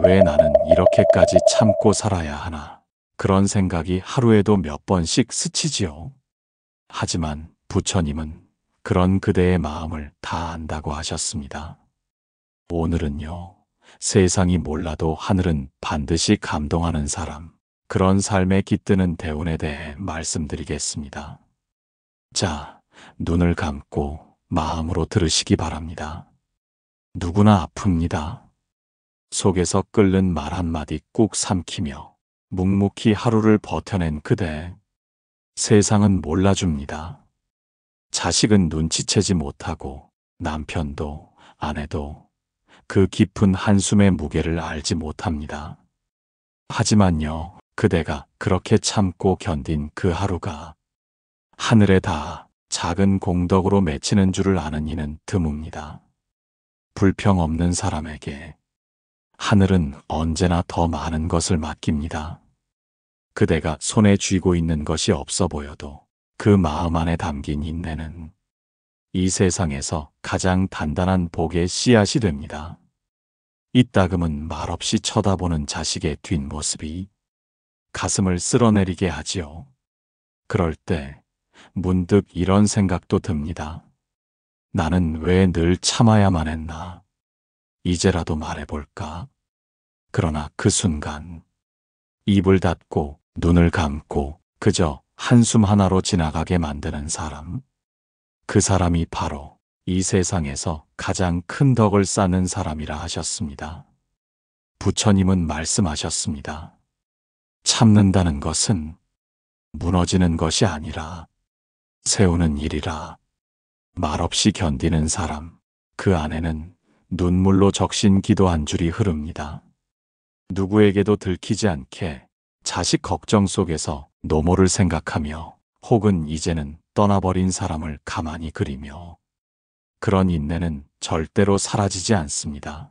왜 나는 이렇게까지 참고 살아야 하나. 그런 생각이 하루에도 몇 번씩 스치지요. 하지만 부처님은 그런 그대의 마음을 다 안다고 하셨습니다. 오늘은요, 세상이 몰라도 하늘은 반드시 감동하는 사람, 그런 삶에 깃드는 대운에 대해 말씀드리겠습니다. 자, 눈을 감고 마음으로 들으시기 바랍니다. 누구나 아픕니다. 속에서 끓는 말 한마디 꾹 삼키며 묵묵히 하루를 버텨낸 그대. 세상은 몰라줍니다. 자식은 눈치채지 못하고 남편도 아내도 그 깊은 한숨의 무게를 알지 못합니다. 하지만요, 그대가 그렇게 참고 견딘 그 하루가 하늘에 닿아 작은 공덕으로 맺히는 줄을 아는 이는 드뭅니다. 불평 없는 사람에게 하늘은 언제나 더 많은 것을 맡깁니다. 그대가 손에 쥐고 있는 것이 없어 보여도 그 마음 안에 담긴 인내는 이 세상에서 가장 단단한 복의 씨앗이 됩니다. 이따금은 말없이 쳐다보는 자식의 뒷모습이 가슴을 쓸어내리게 하지요. 그럴 때 문득 이런 생각도 듭니다. 나는 왜 늘 참아야만 했나? 이제라도 말해볼까? 그러나 그 순간 입을 닫고 눈을 감고 그저 한숨 하나로 지나가게 만드는 사람. 그 사람이 바로 이 세상에서 가장 큰 덕을 쌓는 사람이라 하셨습니다. 부처님은 말씀하셨습니다. 참는다는 것은 무너지는 것이 아니라 세우는 일이라. 말없이 견디는 사람, 그 안에는 눈물로 적신 기도 한 줄이 흐릅니다. 누구에게도 들키지 않게 자식 걱정 속에서 노모를 생각하며 혹은 이제는 떠나버린 사람을 가만히 그리며 그런 인내는 절대로 사라지지 않습니다.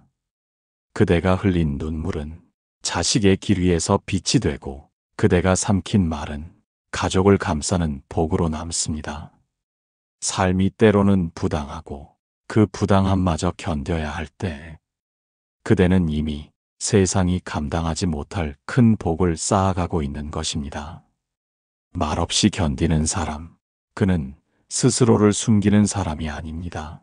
그대가 흘린 눈물은 자식의 길 위에서 빛이 되고 그대가 삼킨 말은 가족을 감싸는 복으로 남습니다. 삶이 때로는 부당하고 그 부당함마저 견뎌야 할 때 그대는 이미 세상이 감당하지 못할 큰 복을 쌓아가고 있는 것입니다. 말없이 견디는 사람, 그는 스스로를 숨기는 사람이 아닙니다.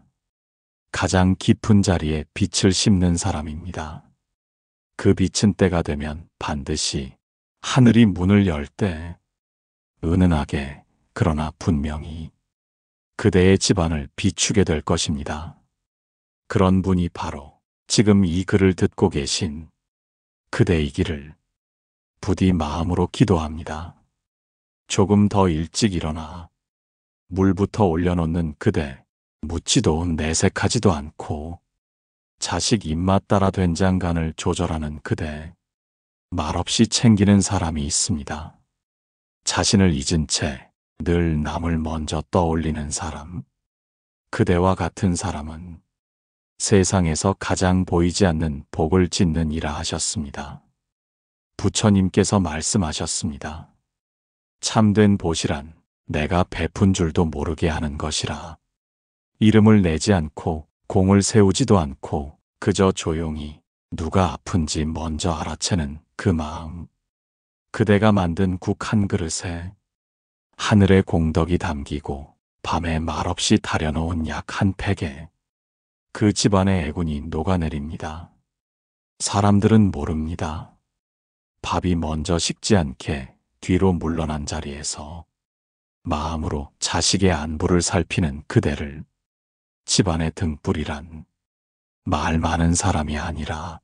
가장 깊은 자리에 빛을 심는 사람입니다. 그 빛은 때가 되면 반드시 하늘이 문을 열 때 은은하게 그러나 분명히 그대의 집안을 비추게 될 것입니다. 그런 분이 바로 지금 이 글을 듣고 계신 그대이기를 부디 마음으로 기도합니다. 조금 더 일찍 일어나 물부터 올려놓는 그대, 묻지도 내색하지도 않고 자식 입맛 따라 된장간을 조절하는 그대, 말없이 챙기는 사람이 있습니다. 자신을 잊은 채 늘 남을 먼저 떠올리는 사람, 그대와 같은 사람은 세상에서 가장 보이지 않는 복을 짓는 이라 하셨습니다. 부처님께서 말씀하셨습니다. 참된 보시란 내가 베푼 줄도 모르게 하는 것이라. 이름을 내지 않고 공을 세우지도 않고 그저 조용히 누가 아픈지 먼저 알아채는 그 마음. 그대가 만든 국 한 그릇에 하늘의 공덕이 담기고 밤에 말없이 다려놓은 약 한 팩에 그 집안의 애군이 녹아내립니다. 사람들은 모릅니다. 밥이 먼저 식지 않게 뒤로 물러난 자리에서 마음으로 자식의 안부를 살피는 그대를 집안의 등불이란 말 많은 사람이 아니라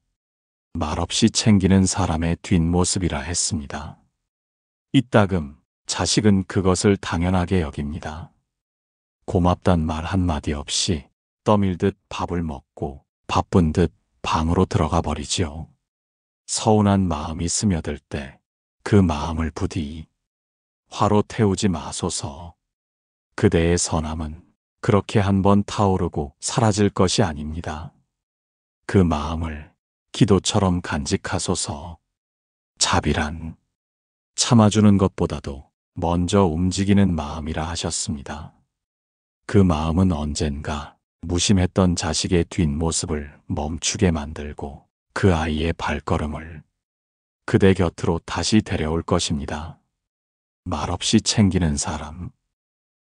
말없이 챙기는 사람의 뒷모습이라 했습니다. 이따금 자식은 그것을 당연하게 여깁니다. 고맙단 말 한마디 없이 떠밀듯 밥을 먹고 바쁜 듯 방으로 들어가 버리지요. 서운한 마음이 스며들 때 그 마음을 부디 화로 태우지 마소서. 그대의 선함은 그렇게 한번 타오르고 사라질 것이 아닙니다. 그 마음을 기도처럼 간직하소서. 자비란 참아주는 것보다도 먼저 움직이는 마음이라 하셨습니다. 그 마음은 언젠가 무심했던 자식의 뒷모습을 멈추게 만들고 그 아이의 발걸음을 그대 곁으로 다시 데려올 것입니다. 말없이 챙기는 사람.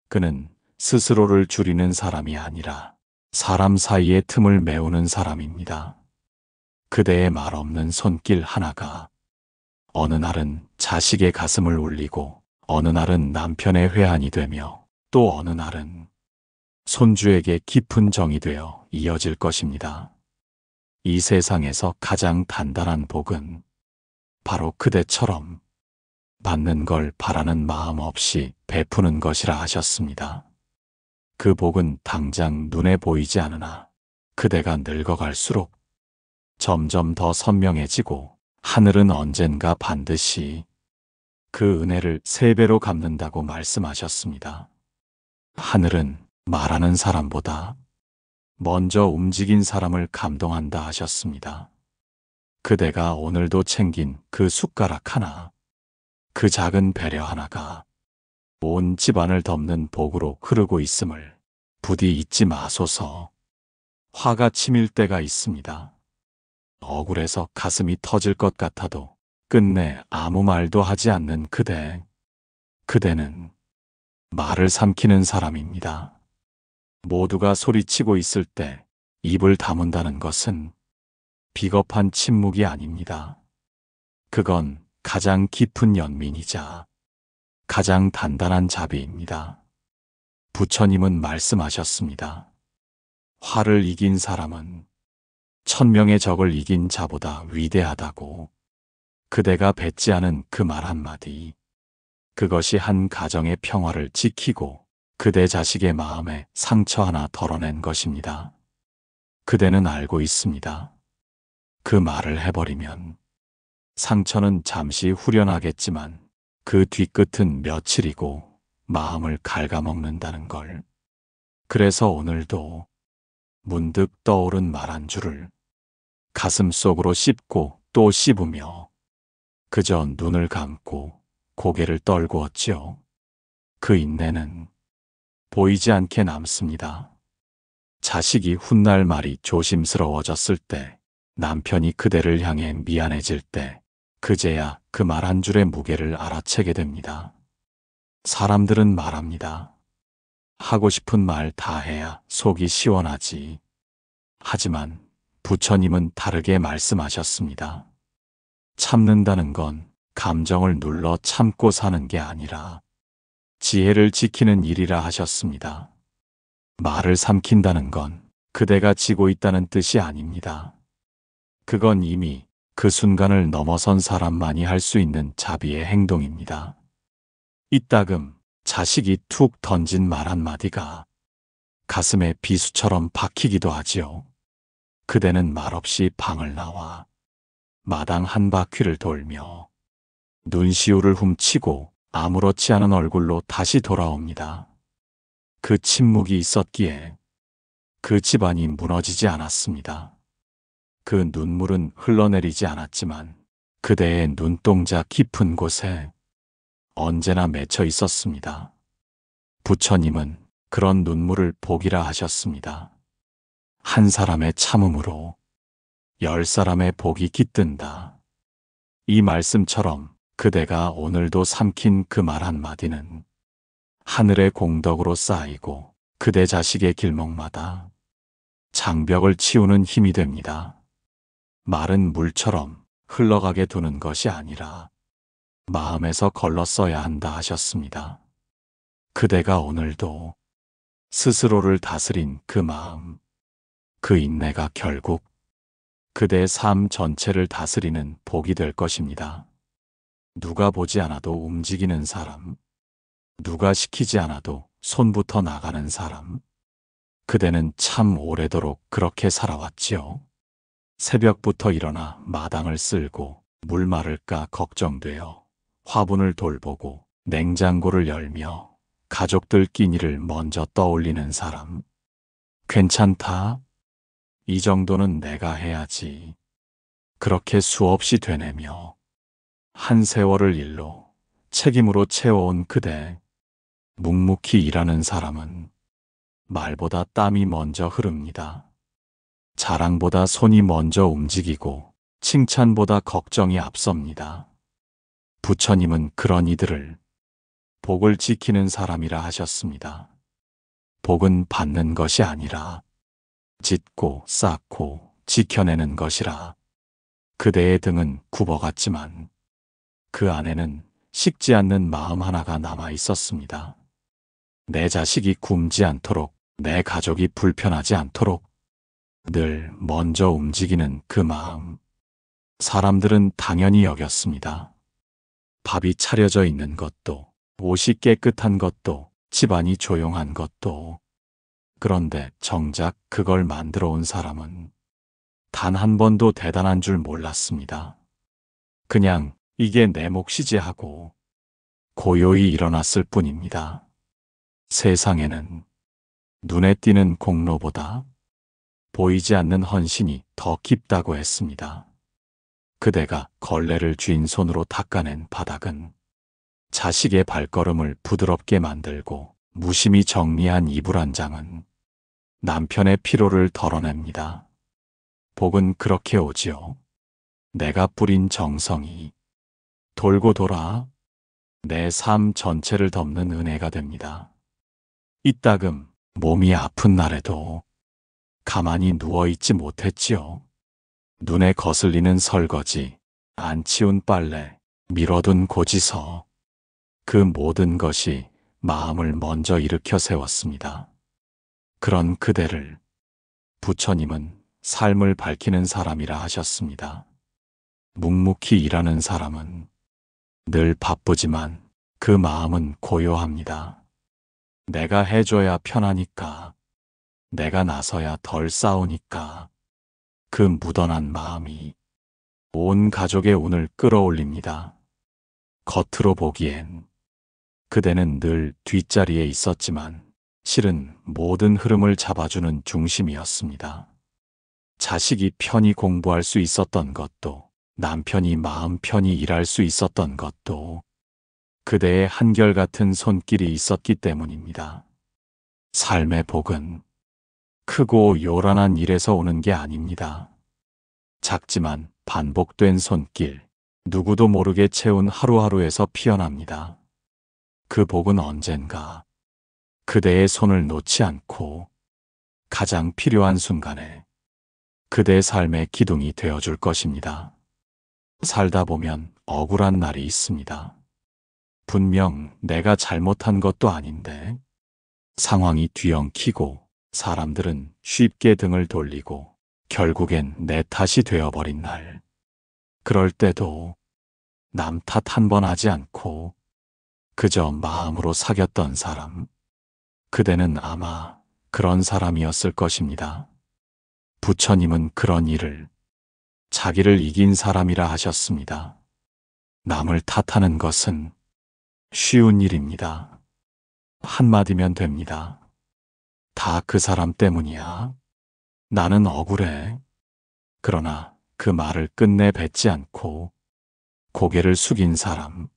그는 스스로를 줄이는 사람이 아니라 사람 사이의 틈을 메우는 사람입니다. 그대의 말 없는 손길 하나가 어느 날은 자식의 가슴을 울리고 어느 날은 남편의 회한이 되며 또 어느 날은 손주에게 깊은 정이 되어 이어질 것입니다. 이 세상에서 가장 단단한 복은 바로 그대처럼 받는 걸 바라는 마음 없이 베푸는 것이라 하셨습니다. 그 복은 당장 눈에 보이지 않으나 그대가 늙어갈수록 점점 더 선명해지고 하늘은 언젠가 반드시 그 은혜를 3배로 갚는다고 말씀하셨습니다. 하늘은 말하는 사람보다 먼저 움직인 사람을 감동한다 하셨습니다. 그대가 오늘도 챙긴 그 숟가락 하나, 그 작은 배려 하나가 온 집안을 덮는 복으로 흐르고 있음을 부디 잊지 마소서. 화가 치밀 때가 있습니다. 억울해서 가슴이 터질 것 같아도 끝내 아무 말도 하지 않는 그대. 그대는 말을 삼키는 사람입니다. 모두가 소리치고 있을 때 입을 다문다는 것은 비겁한 침묵이 아닙니다. 그건 가장 깊은 연민이자 가장 단단한 자비입니다. 부처님은 말씀하셨습니다. 화를 이긴 사람은 1000명의 적을 이긴 자보다 위대하다고. 그대가 뱉지 않은 그 말 한마디, 그것이 한 가정의 평화를 지키고 그대 자식의 마음에 상처 하나 덜어낸 것입니다. 그대는 알고 있습니다. 그 말을 해버리면 상처는 잠시 후련하겠지만 그 뒤끝은 며칠이고 마음을 갉아먹는다는 걸. 그래서 오늘도 문득 떠오른 말 한 줄을 가슴 속으로 씹고 또 씹으며 그저 눈을 감고 고개를 떨구었지요. 그 인내는 보이지 않게 남습니다. 자식이 훗날 말이 조심스러워졌을 때, 남편이 그대를 향해 미안해질 때, 그제야 그 말 한 줄의 무게를 알아채게 됩니다. 사람들은 말합니다. 하고 싶은 말 다 해야 속이 시원하지. 하지만 부처님은 다르게 말씀하셨습니다. 참는다는 건 감정을 눌러 참고 사는 게 아니라 지혜를 지키는 일이라 하셨습니다. 말을 삼킨다는 건 그대가 지고 있다는 뜻이 아닙니다. 그건 이미 그 순간을 넘어선 사람만이 할 수 있는 자비의 행동입니다. 이따금 자식이 툭 던진 말 한마디가 가슴에 비수처럼 박히기도 하지요. 그대는 말없이 방을 나와 마당 한 바퀴를 돌며 눈시울을 훔치고 아무렇지 않은 얼굴로 다시 돌아옵니다. 그 침묵이 있었기에 그 집안이 무너지지 않았습니다. 그 눈물은 흘러내리지 않았지만 그대의 눈동자 깊은 곳에 언제나 맺혀 있었습니다. 부처님은 그런 눈물을 복이라 하셨습니다. 한 사람의 참음으로 10사람의 복이 깃든다. 이 말씀처럼 그대가 오늘도 삼킨 그 말 한마디는 하늘의 공덕으로 쌓이고 그대 자식의 길목마다 장벽을 치우는 힘이 됩니다. 말은 물처럼 흘러가게 두는 것이 아니라 마음에서 걸러 써야 한다 하셨습니다. 그대가 오늘도 스스로를 다스린 그 마음, 그 인내가 결국 그대의 삶 전체를 다스리는 복이 될 것입니다. 누가 보지 않아도 움직이는 사람, 누가 시키지 않아도 손부터 나가는 사람. 그대는 참 오래도록 그렇게 살아왔지요. 새벽부터 일어나 마당을 쓸고 물 마를까 걱정되어 화분을 돌보고 냉장고를 열며 가족들 끼니를 먼저 떠올리는 사람. 괜찮다. 이 정도는 내가 해야지. 그렇게 수없이 되뇌며 한 세월을 일로 책임으로 채워온 그대. 묵묵히 일하는 사람은 말보다 땀이 먼저 흐릅니다. 자랑보다 손이 먼저 움직이고 칭찬보다 걱정이 앞섭니다. 부처님은 그런 이들을 복을 지키는 사람이라 하셨습니다. 복은 받는 것이 아니라 짓고 쌓고 지켜내는 것이라. 그대의 등은 굽어갔지만 그 안에는 식지 않는 마음 하나가 남아 있었습니다. 내 자식이 굶지 않도록, 내 가족이 불편하지 않도록 늘 먼저 움직이는 그 마음. 사람들은 당연히 여겼습니다. 밥이 차려져 있는 것도, 옷이 깨끗한 것도, 집안이 조용한 것도. 그런데 정작 그걸 만들어 온 사람은 단 한 번도 대단한 줄 몰랐습니다. 그냥 이게 내 몫이지 하고 고요히 일어났을 뿐입니다. 세상에는 눈에 띄는 공로보다 보이지 않는 헌신이 더 깊다고 했습니다. 그대가 걸레를 쥔 손으로 닦아낸 바닥은 자식의 발걸음을 부드럽게 만들고 무심히 정리한 이불 한 장은 남편의 피로를 덜어냅니다. 복은 그렇게 오지요. 내가 뿌린 정성이 돌고 돌아 내 삶 전체를 덮는 은혜가 됩니다. 이따금 몸이 아픈 날에도 가만히 누워있지 못했지요. 눈에 거슬리는 설거지, 안 치운 빨래, 미뤄둔 고지서, 그 모든 것이 마음을 먼저 일으켜 세웠습니다. 그런 그대를 부처님은 삶을 밝히는 사람이라 하셨습니다. 묵묵히 일하는 사람은 늘 바쁘지만 그 마음은 고요합니다. 내가 해줘야 편하니까, 내가 나서야 덜 싸우니까 그 무던한 마음이 온 가족의 운을 끌어올립니다. 겉으로 보기엔 그대는 늘 뒷자리에 있었지만 실은 모든 흐름을 잡아주는 중심이었습니다. 자식이 편히 공부할 수 있었던 것도, 남편이 마음 편히 일할 수 있었던 것도 그대의 한결같은 손길이 있었기 때문입니다. 삶의 복은 크고 요란한 일에서 오는 게 아닙니다. 작지만 반복된 손길, 누구도 모르게 채운 하루하루에서 피어납니다. 그 복은 언젠가 그대의 손을 놓지 않고 가장 필요한 순간에 그대의 삶의 기둥이 되어줄 것입니다. 살다 보면 억울한 날이 있습니다. 분명 내가 잘못한 것도 아닌데 상황이 뒤엉키고 사람들은 쉽게 등을 돌리고 결국엔 내 탓이 되어버린 날. 그럴 때도 남 탓 한 번 하지 않고 그저 마음으로 사귀었던 사람. 그대는 아마 그런 사람이었을 것입니다. 부처님은 그런 일을 자기를 이긴 사람이라 하셨습니다. 남을 탓하는 것은 쉬운 일입니다. 한마디면 됩니다. 다 그 사람 때문이야. 나는 억울해. 그러나 그 말을 끝내 뱉지 않고 고개를 숙인 사람.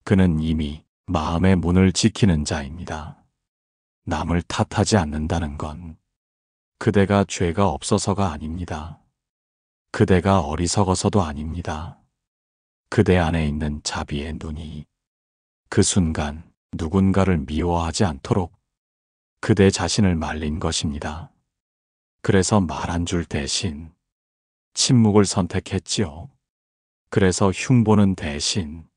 그는 이미 마음의 문을 지키는 자입니다. 남을 탓하지 않는다는 건 그대가 죄가 없어서가 아닙니다. 그대가 어리석어서도 아닙니다. 그대 안에 있는 자비의 눈이 그 순간 누군가를 미워하지 않도록 그대 자신을 말린 것입니다. 그래서 말 한 줄 대신 침묵을 선택했지요. 그래서 흉보는 대신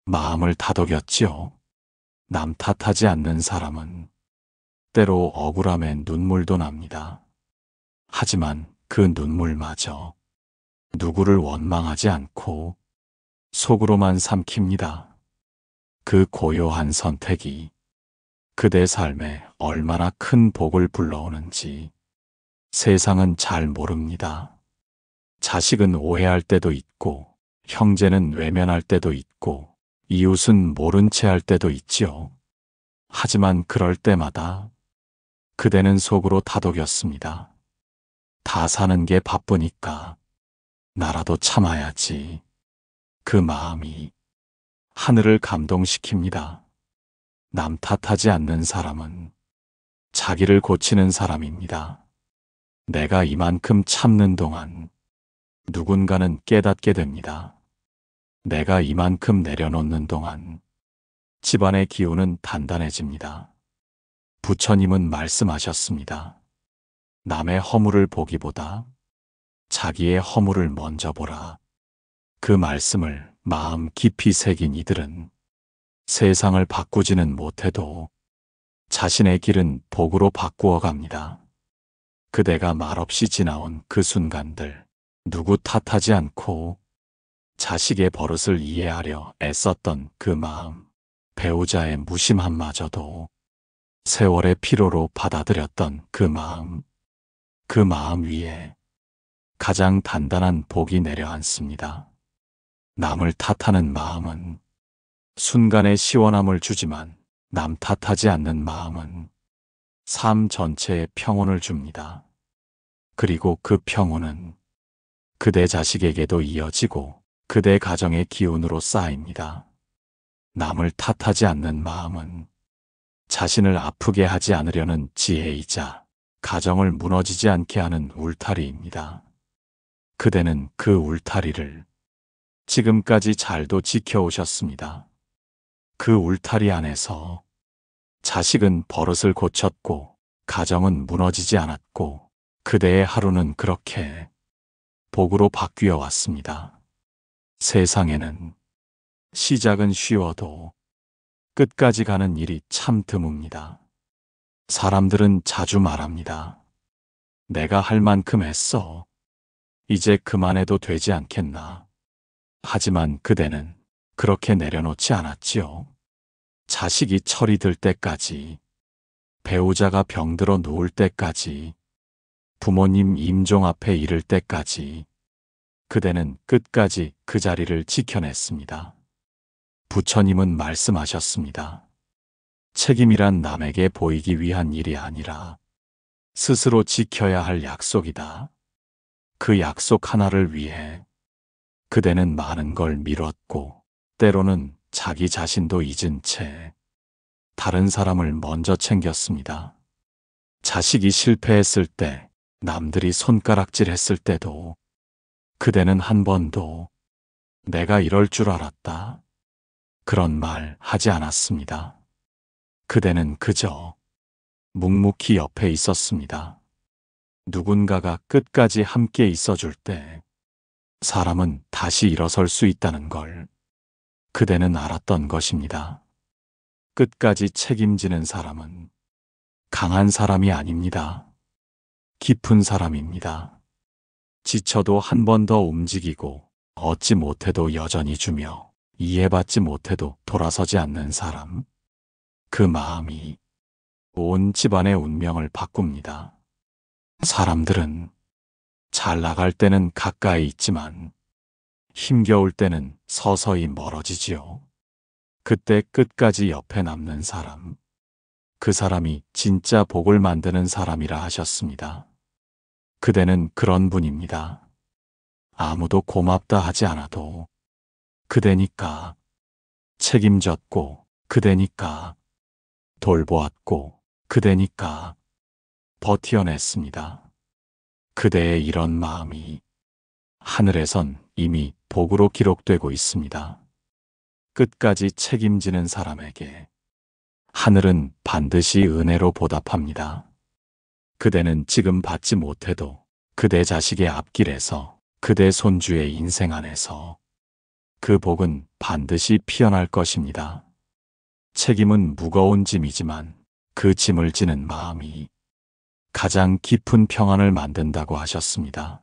마음을 다독였지요. 남 탓하지 않는 사람은 때로 억울함에 눈물도 납니다. 하지만 그 눈물마저 누구를 원망하지 않고 속으로만 삼킵니다. 그 고요한 선택이 그대 삶에 얼마나 큰 복을 불러오는지 세상은 잘 모릅니다. 자식은 오해할 때도 있고, 형제는 외면할 때도 있고, 이웃은 모른 채 할 때도 있지요. 하지만 그럴 때마다 그대는 속으로 다독였습니다. 다 사는 게 바쁘니까 나라도 참아야지. 그 마음이 하늘을 감동시킵니다. 남 탓하지 않는 사람은 자기를 고치는 사람입니다. 내가 이만큼 참는 동안 누군가는 깨닫게 됩니다. 내가 이만큼 내려놓는 동안 집안의 기운은 단단해집니다. 부처님은 말씀하셨습니다. 남의 허물을 보기보다 자기의 허물을 먼저 보라. 그 말씀을 마음 깊이 새긴 이들은 세상을 바꾸지는 못해도 자신의 길은 복으로 바꾸어 갑니다. 그대가 말없이 지나온 그 순간들, 누구 탓하지 않고 자식의 버릇을 이해하려 애썼던 그 마음, 배우자의 무심함마저도 세월의 피로로 받아들였던 그 마음 위에 가장 단단한 복이 내려앉습니다. 남을 탓하는 마음은 순간의 시원함을 주지만 남 탓하지 않는 마음은 삶 전체에 평온을 줍니다. 그리고 그 평온은 그대 자식에게도 이어지고 그대 가정의 기운으로 쌓입니다. 남을 탓하지 않는 마음은 자신을 아프게 하지 않으려는 지혜이자 가정을 무너지지 않게 하는 울타리입니다. 그대는 그 울타리를 지금까지 잘도 지켜오셨습니다. 그 울타리 안에서 자식은 버릇을 고쳤고 가정은 무너지지 않았고 그대의 하루는 그렇게 복으로 바뀌어 왔습니다. 세상에는 시작은 쉬워도 끝까지 가는 일이 참 드뭅니다. 사람들은 자주 말합니다. 내가 할 만큼 했어. 이제 그만해도 되지 않겠나. 하지만 그대는 그렇게 내려놓지 않았지요. 자식이 철이 들 때까지, 배우자가 병들어 누울 때까지, 부모님 임종 앞에 이를 때까지 그대는 끝까지 그 자리를 지켜냈습니다. 부처님은 말씀하셨습니다. 책임이란 남에게 보이기 위한 일이 아니라 스스로 지켜야 할 약속이다. 그 약속 하나를 위해 그대는 많은 걸 미뤘고 때로는 자기 자신도 잊은 채 다른 사람을 먼저 챙겼습니다. 자식이 실패했을 때, 남들이 손가락질 했을 때도 그대는 한 번도 내가 이럴 줄 알았다. 그런 말 하지 않았습니다. 그대는 그저 묵묵히 옆에 있었습니다. 누군가가 끝까지 함께 있어줄 때 사람은 다시 일어설 수 있다는 걸 그대는 알았던 것입니다. 끝까지 책임지는 사람은 강한 사람이 아닙니다. 깊은 사람입니다. 지쳐도 한 번 더 움직이고 얻지 못해도 여전히 주며 이해받지 못해도 돌아서지 않는 사람. 그 마음이 온 집안의 운명을 바꿉니다. 사람들은 잘 나갈 때는 가까이 있지만 힘겨울 때는 서서히 멀어지지요. 그때 끝까지 옆에 남는 사람, 그 사람이 진짜 복을 만드는 사람이라 하셨습니다. 그대는 그런 분입니다. 아무도 고맙다 하지 않아도 그대니까 책임졌고 그대니까 돌보았고 그대니까 버티어냈습니다. 그대의 이런 마음이 하늘에선 이미 복으로 기록되고 있습니다. 끝까지 책임지는 사람에게 하늘은 반드시 은혜로 보답합니다. 그대는 지금 받지 못해도 그대 자식의 앞길에서 그대 손주의 인생 안에서 그 복은 반드시 피어날 것입니다. 책임은 무거운 짐이지만 그 짐을 지는 마음이 가장 깊은 평안을 만든다고 하셨습니다.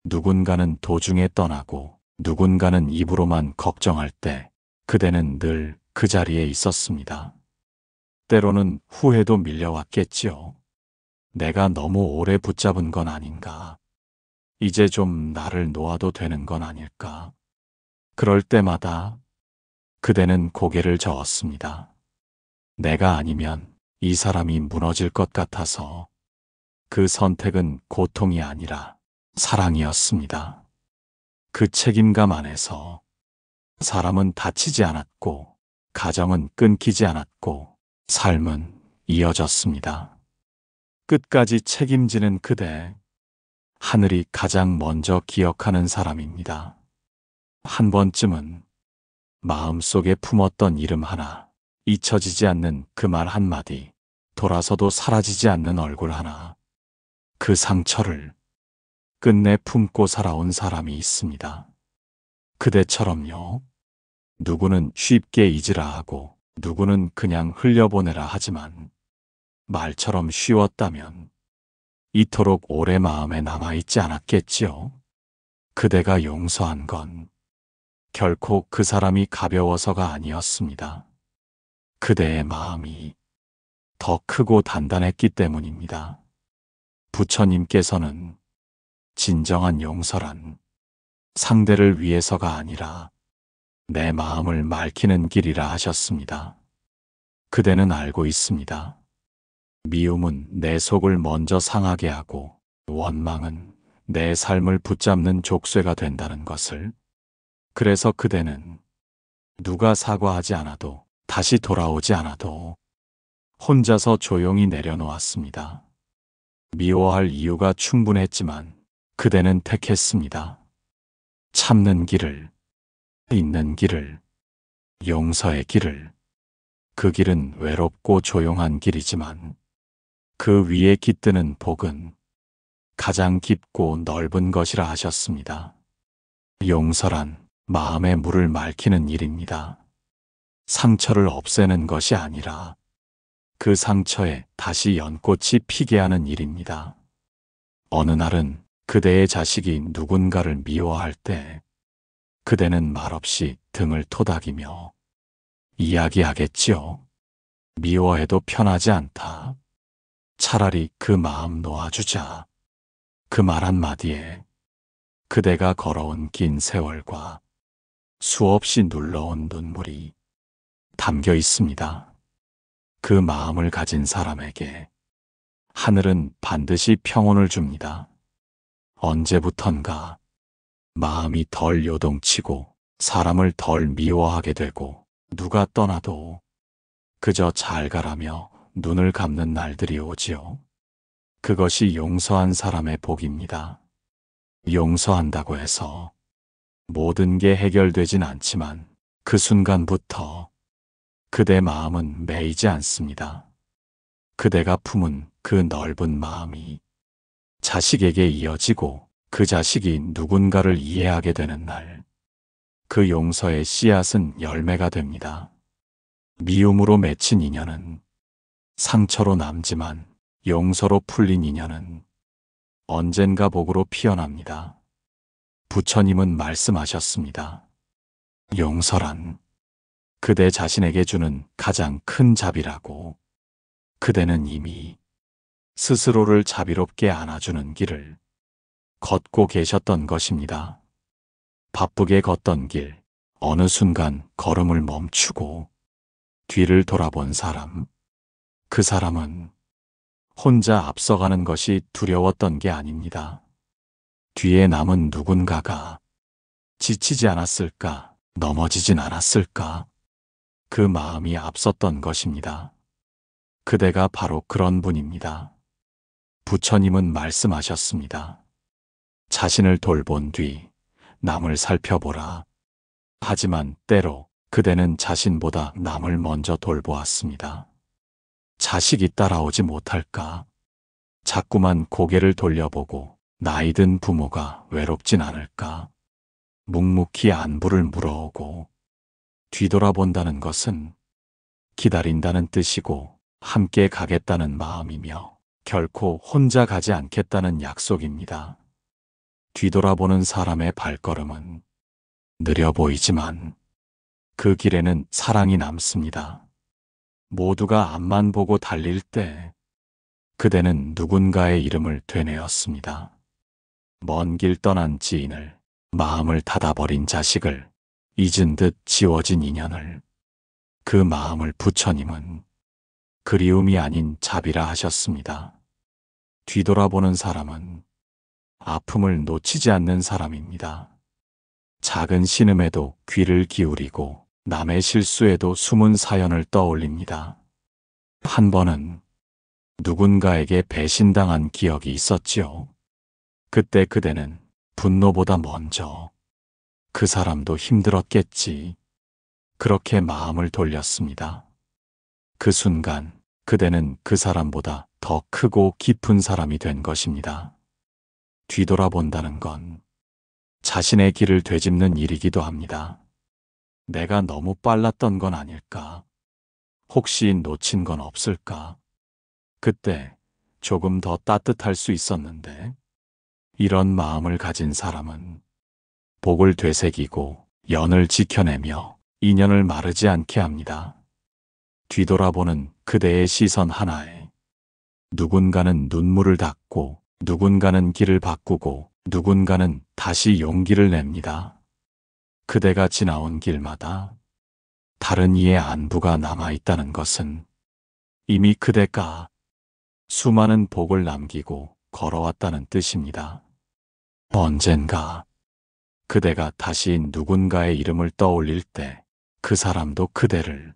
누군가는 도중에 떠나고 누군가는 입으로만 걱정할 때 그대는 늘 그 자리에 있었습니다. 때로는 후회도 밀려왔겠지요. 내가 너무 오래 붙잡은 건 아닌가. 이제 좀 나를 놓아도 되는 건 아닐까. 그럴 때마다 그대는 고개를 저었습니다. 내가 아니면 이 사람이 무너질 것 같아서 그 선택은 고통이 아니라 사랑이었습니다. 그 책임감 안에서 사람은 다치지 않았고 가정은 끊기지 않았고 삶은 이어졌습니다. 끝까지 책임지는 그대, 하늘이 가장 먼저 기억하는 사람입니다. 한 번쯤은 마음속에 품었던 이름 하나, 잊혀지지 않는 그 말 한마디, 돌아서도 사라지지 않는 얼굴 하나, 그 상처를 끝내 품고 살아온 사람이 있습니다. 그대처럼요. 누구는 쉽게 잊으라 하고 누구는 그냥 흘려보내라 하지만 말처럼 쉬웠다면 이토록 오래 마음에 남아있지 않았겠지요. 그대가 용서한 건 결코 그 사람이 가벼워서가 아니었습니다. 그대의 마음이 더 크고 단단했기 때문입니다. 부처님께서는 진정한 용서란 상대를 위해서가 아니라 내 마음을 맑히는 길이라 하셨습니다. 그대는 알고 있습니다. 미움은 내 속을 먼저 상하게 하고 원망은 내 삶을 붙잡는 족쇄가 된다는 것을. 그래서 그대는 누가 사과하지 않아도 다시 돌아오지 않아도 혼자서 조용히 내려놓았습니다. 미워할 이유가 충분했지만 그대는 택했습니다. 참는 길을, 있는 길을, 용서의 길을. 그 길은 외롭고 조용한 길이지만 그 위에 깃드는 복은 가장 깊고 넓은 것이라 하셨습니다. 용서란 마음의 물을 맑히는 일입니다. 상처를 없애는 것이 아니라 그 상처에 다시 연꽃이 피게 하는 일입니다. 어느 날은 그대의 자식이 누군가를 미워할 때 그대는 말없이 등을 토닥이며 이야기하겠지요. 미워해도 편하지 않다. 차라리 그 마음 놓아주자. 그 말 한마디에 그대가 걸어온 긴 세월과 수없이 눌러온 눈물이 담겨 있습니다. 그 마음을 가진 사람에게 하늘은 반드시 평온을 줍니다. 언제부턴가 마음이 덜 요동치고 사람을 덜 미워하게 되고 누가 떠나도 그저 잘 가라며 눈을 감는 날들이 오지요. 그것이 용서한 사람의 복입니다. 용서한다고 해서 모든 게 해결되진 않지만 그 순간부터 그대 마음은 메이지 않습니다. 그대가 품은 그 넓은 마음이 자식에게 이어지고 그 자식이 누군가를 이해하게 되는 날, 그 용서의 씨앗은 열매가 됩니다. 미움으로 맺힌 인연은 상처로 남지만 용서로 풀린 인연은 언젠가 복으로 피어납니다. 부처님은 말씀하셨습니다. 용서란 그대 자신에게 주는 가장 큰 자비라고. 그대는 이미 스스로를 자비롭게 안아주는 길을 걷고 계셨던 것입니다. 바쁘게 걷던 길, 어느 순간 걸음을 멈추고 뒤를 돌아본 사람, 그 사람은 혼자 앞서가는 것이 두려웠던 게 아닙니다. 뒤에 남은 누군가가 지치지 않았을까, 넘어지진 않았을까, 그 마음이 앞섰던 것입니다. 그대가 바로 그런 분입니다. 부처님은 말씀하셨습니다. 자신을 돌본 뒤 남을 살펴보라. 하지만 때로 그대는 자신보다 남을 먼저 돌보았습니다. 자식이 따라오지 못할까? 자꾸만 고개를 돌려보고 나이든 부모가 외롭진 않을까? 묵묵히 안부를 물어오고 뒤돌아본다는 것은 기다린다는 뜻이고 함께 가겠다는 마음이며 결코 혼자 가지 않겠다는 약속입니다. 뒤돌아보는 사람의 발걸음은 느려 보이지만 그 길에는 사랑이 남습니다. 모두가 앞만 보고 달릴 때 그대는 누군가의 이름을 되뇌었습니다. 먼 길 떠난 지인을, 마음을 닫아버린 자식을, 잊은 듯 지워진 인연을, 그 마음을 부처님은 그리움이 아닌 자비라 하셨습니다. 뒤돌아보는 사람은 아픔을 놓치지 않는 사람입니다. 작은 신음에도 귀를 기울이고 남의 실수에도 숨은 사연을 떠올립니다. 한 번은 누군가에게 배신당한 기억이 있었지요. 그때 그대는 분노보다 먼저 그 사람도 힘들었겠지. 그렇게 마음을 돌렸습니다. 그 순간 그대는 그 사람보다 더 크고 깊은 사람이 된 것입니다. 뒤돌아본다는 건 자신의 길을 되짚는 일이기도 합니다. 내가 너무 빨랐던 건 아닐까? 혹시 놓친 건 없을까? 그때 조금 더 따뜻할 수 있었는데, 이런 마음을 가진 사람은 복을 되새기고 연을 지켜내며 인연을 마르지 않게 합니다. 뒤돌아보는 그대의 시선 하나에 누군가는 눈물을 닦고, 누군가는 길을 바꾸고, 누군가는 다시 용기를 냅니다. 그대가 지나온 길마다 다른 이의 안부가 남아있다는 것은 이미 그대가 수많은 복을 남기고 걸어왔다는 뜻입니다. 언젠가 그대가 다시 누군가의 이름을 떠올릴 때 그 사람도 그대를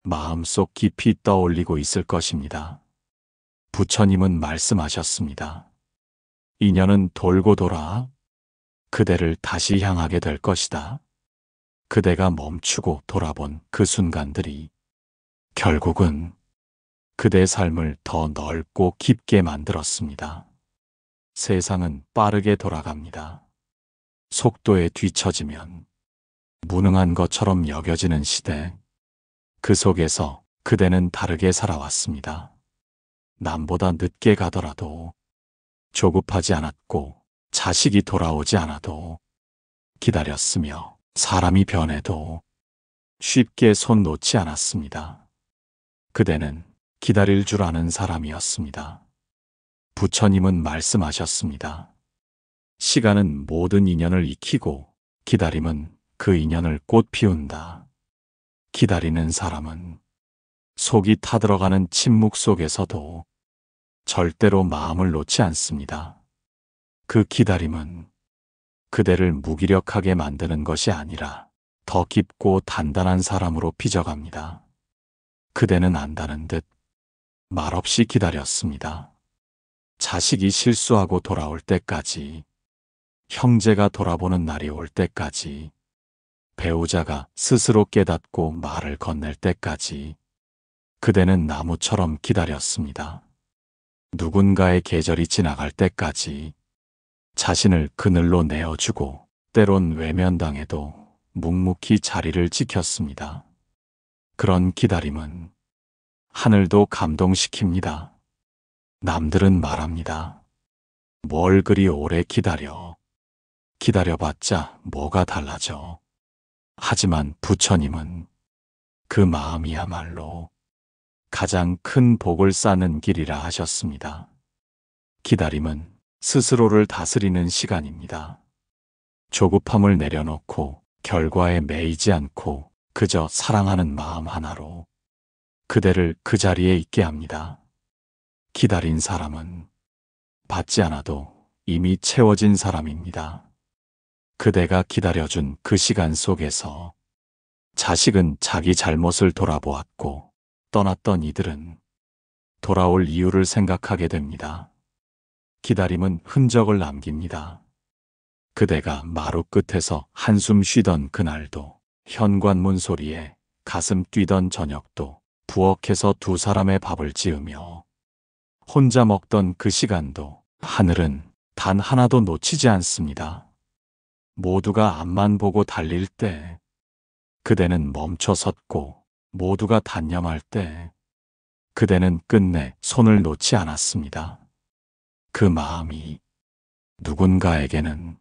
마음속 깊이 떠올리고 있을 것입니다. 부처님은 말씀하셨습니다. 인연은 돌고 돌아 그대를 다시 향하게 될 것이다. 그대가 멈추고 돌아본 그 순간들이 결국은 그대 삶을 더 넓고 깊게 만들었습니다. 세상은 빠르게 돌아갑니다. 속도에 뒤처지면 무능한 것처럼 여겨지는 시대, 그 속에서 그대는 다르게 살아왔습니다. 남보다 늦게 가더라도, 조급하지 않았고, 자식이 돌아오지 않아도, 기다렸으며 사람이 변해도 쉽게 손 놓지 않았습니다. 그대는 기다릴 줄 아는 사람이었습니다. 부처님은 말씀하셨습니다. 시간은 모든 인연을 익히고 기다림은 그 인연을 꽃 피운다. 기다리는 사람은 속이 타들어가는 침묵 속에서도 절대로 마음을 놓지 않습니다. 그 기다림은 그대를 무기력하게 만드는 것이 아니라 더 깊고 단단한 사람으로 빚어갑니다. 그대는 안다는 듯 말없이 기다렸습니다. 자식이 실수하고 돌아올 때까지, 형제가 돌아보는 날이 올 때까지, 배우자가 스스로 깨닫고 말을 건넬 때까지 그대는 나무처럼 기다렸습니다. 누군가의 계절이 지나갈 때까지 자신을 그늘로 내어주고 때론 외면당해도 묵묵히 자리를 지켰습니다. 그런 기다림은 하늘도 감동시킵니다. 남들은 말합니다. 뭘 그리 오래 기다려. 기다려봤자 뭐가 달라져. 하지만 부처님은 그 마음이야말로 가장 큰 복을 쌓는 길이라 하셨습니다. 기다림은 스스로를 다스리는 시간입니다. 조급함을 내려놓고 결과에 매이지 않고 그저 사랑하는 마음 하나로 그대를 그 자리에 있게 합니다. 기다린 사람은 받지 않아도 이미 채워진 사람입니다. 그대가 기다려준 그 시간 속에서 자식은 자기 잘못을 돌아보았고, 떠났던 이들은 돌아올 이유를 생각하게 됩니다. 기다림은 흔적을 남깁니다. 그대가 마루 끝에서 한숨 쉬던 그날도, 현관문 소리에 가슴 뛰던 저녁도, 부엌에서 두 사람의 밥을 지으며 혼자 먹던 그 시간도 하늘은 단 하나도 놓치지 않습니다. 모두가 앞만 보고 달릴 때 그대는 멈춰 섰고, 모두가 단념할 때 그대는 끝내 손을 놓지 않았습니다. 그 마음이 누군가에게는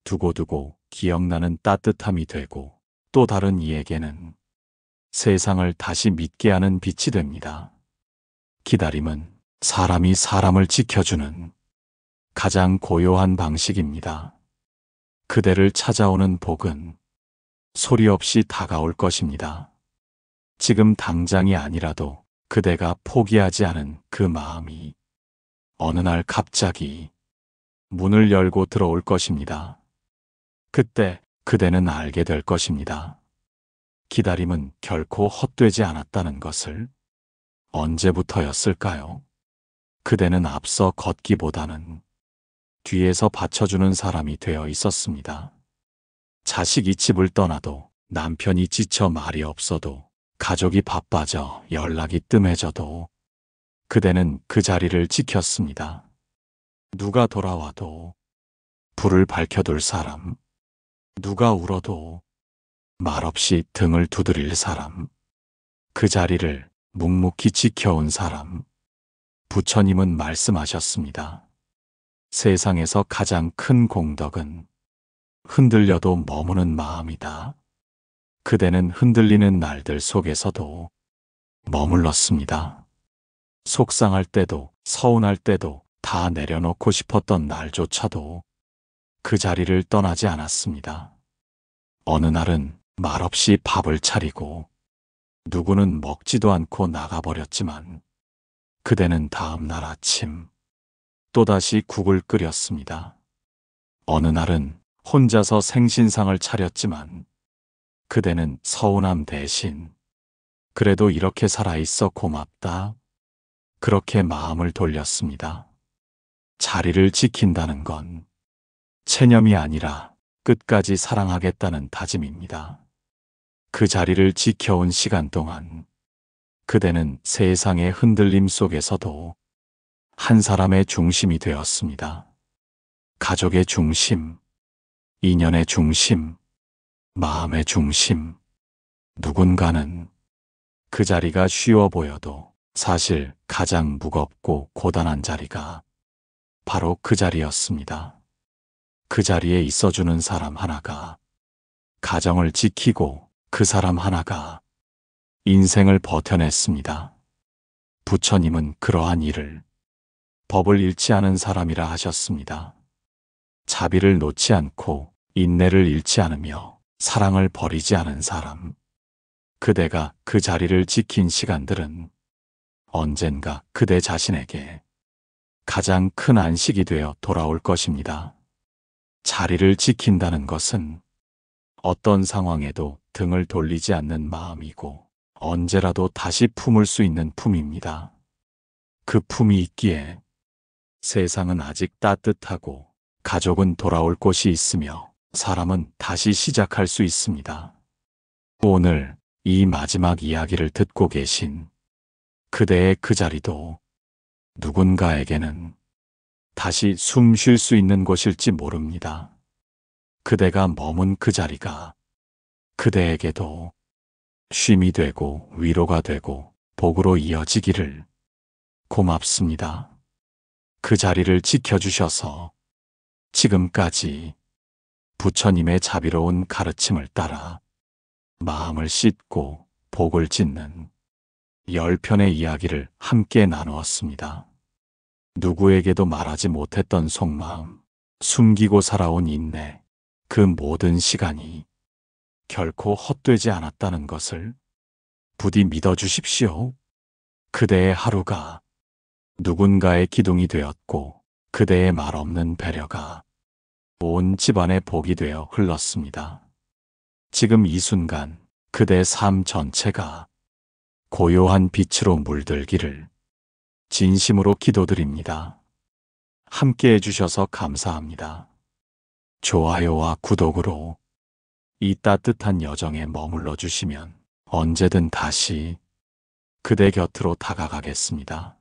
두고두고 기억나는 따뜻함이 되고, 또 다른 이에게는 세상을 다시 믿게 하는 빛이 됩니다. 기다림은 사람이 사람을 지켜주는 가장 고요한 방식입니다. 그대를 찾아오는 복은 소리 없이 다가올 것입니다. 지금 당장이 아니라도 그대가 포기하지 않은 그 마음이 어느 날 갑자기 문을 열고 들어올 것입니다. 그때 그대는 알게 될 것입니다. 기다림은 결코 헛되지 않았다는 것을. 언제부터였을까요? 그대는 앞서 걷기보다는 뒤에서 받쳐주는 사람이 되어 있었습니다. 자식이 집을 떠나도, 남편이 지쳐 말이 없어도, 가족이 바빠져 연락이 뜸해져도 그대는 그 자리를 지켰습니다. 누가 돌아와도 불을 밝혀둘 사람, 누가 울어도 말없이 등을 두드릴 사람, 그 자리를 묵묵히 지켜온 사람. 부처님은 말씀하셨습니다. 세상에서 가장 큰 공덕은 흔들려도 머무는 마음이다. 그대는 흔들리는 날들 속에서도 머물렀습니다. 속상할 때도, 서운할 때도, 다 내려놓고 싶었던 날조차도 그 자리를 떠나지 않았습니다. 어느 날은 말없이 밥을 차리고, 누구는 먹지도 않고 나가버렸지만 그대는 다음 날 아침 또다시 국을 끓였습니다. 어느 날은 혼자서 생신상을 차렸지만 그대는 서운함 대신 그래도 이렇게 살아있어 고맙다. 그렇게 마음을 돌렸습니다. 자리를 지킨다는 건 체념이 아니라 끝까지 사랑하겠다는 다짐입니다. 그 자리를 지켜온 시간 동안 그대는 세상의 흔들림 속에서도 한 사람의 중심이 되었습니다. 가족의 중심, 인연의 중심, 마음의 중심. 누군가는 그 자리가 쉬워 보여도 사실 가장 무겁고 고단한 자리가 바로 그 자리였습니다. 그 자리에 있어주는 사람 하나가 가정을 지키고 그 사람 하나가 인생을 버텨냈습니다. 부처님은 그러한 일을 법을 잃지 않은 사람이라 하셨습니다. 자비를 놓지 않고 인내를 잃지 않으며 사랑을 버리지 않은 사람. 그대가 그 자리를 지킨 시간들은 언젠가 그대 자신에게 가장 큰 안식이 되어 돌아올 것입니다. 자리를 지킨다는 것은 어떤 상황에도 등을 돌리지 않는 마음이고 언제라도 다시 품을 수 있는 품입니다. 그 품이 있기에 세상은 아직 따뜻하고 가족은 돌아올 곳이 있으며 사람은 다시 시작할 수 있습니다. 오늘 이 마지막 이야기를 듣고 계신 그대의 그 자리도 누군가에게는 다시 숨 쉴 수 있는 곳일지 모릅니다. 그대가 머문 그 자리가 그대에게도 쉼이 되고 위로가 되고 복으로 이어지기를. 고맙습니다. 그 자리를 지켜주셔서 지금까지 부처님의 자비로운 가르침을 따라 마음을 씻고 복을 짓는 10편의 이야기를 함께 나누었습니다. 누구에게도 말하지 못했던 속마음, 숨기고 살아온 인내, 그 모든 시간이 결코 헛되지 않았다는 것을 부디 믿어주십시오. 그대의 하루가 누군가의 기둥이 되었고 그대의 말없는 배려가 온 집안의 복이 되어 흘렀습니다. 지금 이 순간 그대 삶 전체가 고요한 빛으로 물들기를 진심으로 기도드립니다. 함께 해주셔서 감사합니다. 좋아요와 구독으로 이 따뜻한 여정에 머물러 주시면 언제든 다시 그대 곁으로 다가가겠습니다.